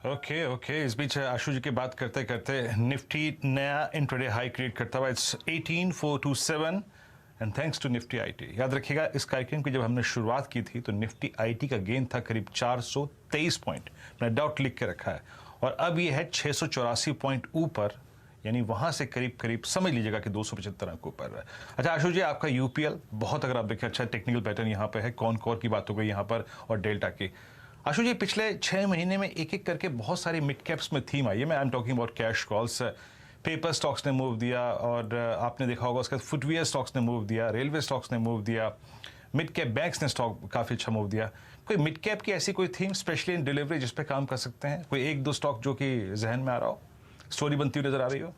Okay okay, इस बीच आशु जी की बात करते करते निफ्टी नया इंट्राडे हाई क्रिएट करता हुआ it's 18427 and thanks to Nifty IT. याद रखिएगा इस कार्यक्रम की जब हमने शुरुआत की थी तो निफ्टी आईटी का गेन था करीब 423 पॉइंट, मैंने डाउट लिख के रखा है, और अब ये है 684 पॉइंट ऊपर, यानी वहां से करीब करीब समझ लीजिएगा कि 275 अंक ऊपर है। अच्छा आशु जी, आपका यूपीएल बहुत, अगर आप देखें, अच्छा टेक्निकल पैटर्न यहाँ पे है, कौन कोर की बात हो गई यहाँ पर और डेल्टा की। आशु जी, पिछले 6 महीने में एक एक करके बहुत सारी मिड कैप्स में थीम आई है। मैं I am talking about cash calls, paper stocks ने मूव दिया, और आपने देखा होगा उसके फुटवियर स्टॉक्स ने मूव दिया, रेलवे स्टॉक्स ने मूव दिया, मिड कैप बैंक्स ने स्टॉक काफ़ी अच्छा मूव दिया। कोई मिड कैप की ऐसी कोई थीम स्पेशली इन डिलीवरी जिस पे काम कर सकते हैं? कोई एक दो स्टॉक जो कि जहन में आ रहा हो, स्टोरी बनती हुई नजर आ रही हो?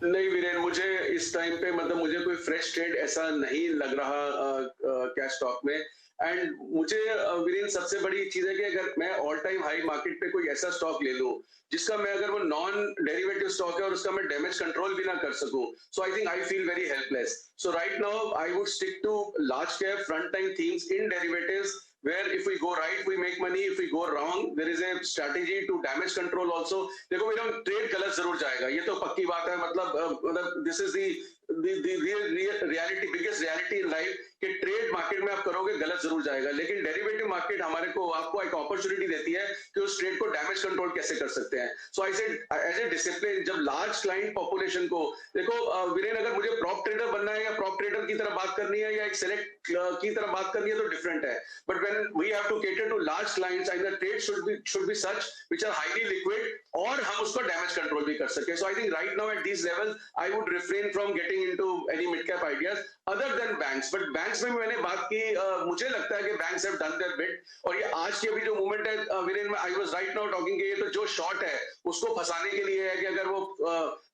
नहीं वीरेन, मुझे इस टाइम पे मतलब मुझे कोई फ्रेश ट्रेड ऐसा नहीं लग रहा कैश स्टॉक में। एंड मुझे वीरेन सबसे बड़ी चीज है कि अगर मैं ऑल टाइम हाई मार्केट पे कोई ऐसा स्टॉक ले लूं जिसका मैं, अगर वो नॉन डेरिवेटिव स्टॉक है और उसका मैं डैमेज कंट्रोल भी ना कर सकूं, so I think I feel very helpless. So right now I would stick to large cap front time themes in derivatives, where if we go right we make money, if we go wrong there is a strategy to damage control also। देखो मेरा trade गलत जरूर जाएगा, ये तो पक्की बात है। मतलब this is the reality, biggest reality in life कि ट्रेड मार्केट में आप करोगे गलत जरूर जाएगा, लेकिन डेरिवेटिव मार्केट हमारे को आपको एक अपॉर्चुनिटी देती है कि उस ट्रेड को डैमेज कंट्रोल कैसे कर सकते हैं। So I said as a discipline, जब लार्ज क्लाइंट पॉपुलेशन को देखो वीरेन, अगर मुझे प्रॉप ट्रेडर बनना है या प्रॉप ट्रेडर की तरह बात करनी है या एक सेलेक्ट की तरह बात करनी है तो डिफरेंट है, but when we have to cater to large clients and the trade should be such which are highly liquid और हम उसको डैमेज कंट्रोल भी कर सके। So I think right now at these levels I would refrain from getting into any mid cap ideas other than banks। But banks में मैंने बात की, मुझे लगता है कि banks have done their bit, और ये आज की अभी जो मूवमेंट है वीरेन में, I was right now talking कि ये तो जो शॉर्ट है उसको फंसाने के लिए है कि अगर वो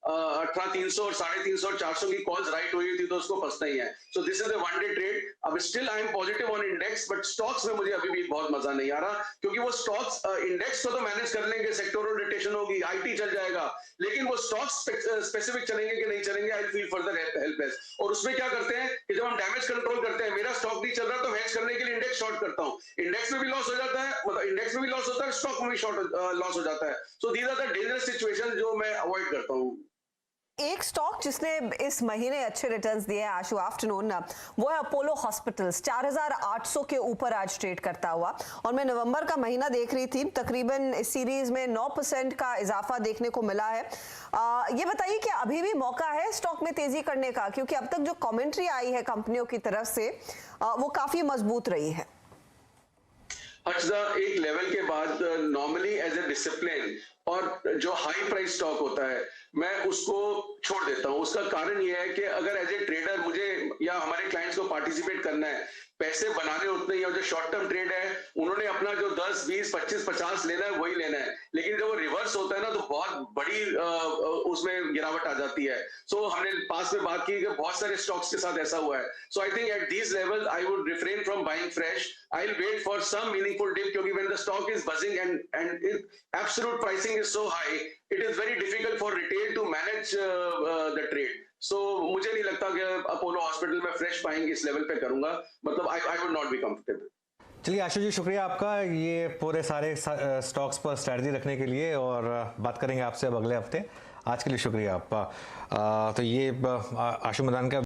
18,300 और 350 और 400 की कॉल्स राइट हुई थी तो उसको फंसना ही है। So this is a one day trade. अब still I am positive on index, but stocks में मुझे अभी भी बहुत मजा नहीं आ रहा, क्योंकि वो स्टॉक्स इंडेक्स को तो मैनेज कर लेंगे, सेक्टोरल रोटेशन होगी, आईटी चल जाएगा, लेकिन वो स्टॉक्स स्पेसिफिक चलेंगे कि नहीं चलेंगे, आई फील फर्दर हेल्पलेस। और उसमें क्या करते हैं कि जब हम डैमेज कंट्रोल करते हैं, मेरा स्टॉक नहीं चल रहा तो हेज करने के लिए इंडेक्स शॉर्ट करता हूं, इंडेक्स में भी लॉस हो जाता है, मतलब इंडेक्स में भी लॉस होता है, स्टॉक में भी शॉर्ट लॉस हो जाता है। So these are the dangerous situation जो मैं अवॉइड करता हूं। एक स्टॉक जिसने इस महीने अच्छे रिटर्न्स दिए हैं आशु आफ्टरनून, वो है अपोलो हॉस्पिटल्स। 4800 के ऊपर आज ट्रेड करता हुआ, और मैं नवंबर का महीना देख रही थी, तकरीबन इस सीरीज में 9% का इजाफा देखने को मिला है। ये बताइए कि अभी भी मौका है स्टॉक में तेजी करने का, क्योंकि अब तक जो कमेंट्री आई है कंपनियों की तरफ से वो काफी मजबूत रही है। अच्छा, एक लेवल के बाद नॉर्मली एज ए डिसिप्लिन और जो हाई प्राइस स्टॉक होता है मैं उसको छोड़ देता हूं। उसका कारण यह है कि अगर एज ए ट्रेडर मुझे या हमारे क्लाइंट्स को पार्टिसिपेट करना है, पैसे बनाने उतने ही, और जो शॉर्ट टर्म ट्रेड है उन्होंने अपना जो 10, 20, 25, 50 लेना है वही लेना है, लेकिन जब वो रिवर्स होता है ना तो बहुत बड़ी उसमें गिरावट आ जाती है। सो हमने पास में बात की कि बहुत सारे स्टॉक्स के साथ ऐसा हुआ है। So I think at these level I would refrain from buying fresh. I will wait for some meaningful dip, क्योंकि when the stock is buzzing and absolute pricing is so high, it is very difficult for retail to manage the trade. So मुझे नहीं लगता कि Apollo hospital में fresh buying इस लेवल पे करूंगा, मतलब I would not be comfortable. चलिए आशु जी, शुक्रिया आपका ये पूरे सारे स्टॉक्स पर स्ट्रैटेजी रखने के लिए, और बात करेंगे आपसे अब अगले हफ्ते। आज के लिए शुक्रिया आपका। तो ये आशु मदान का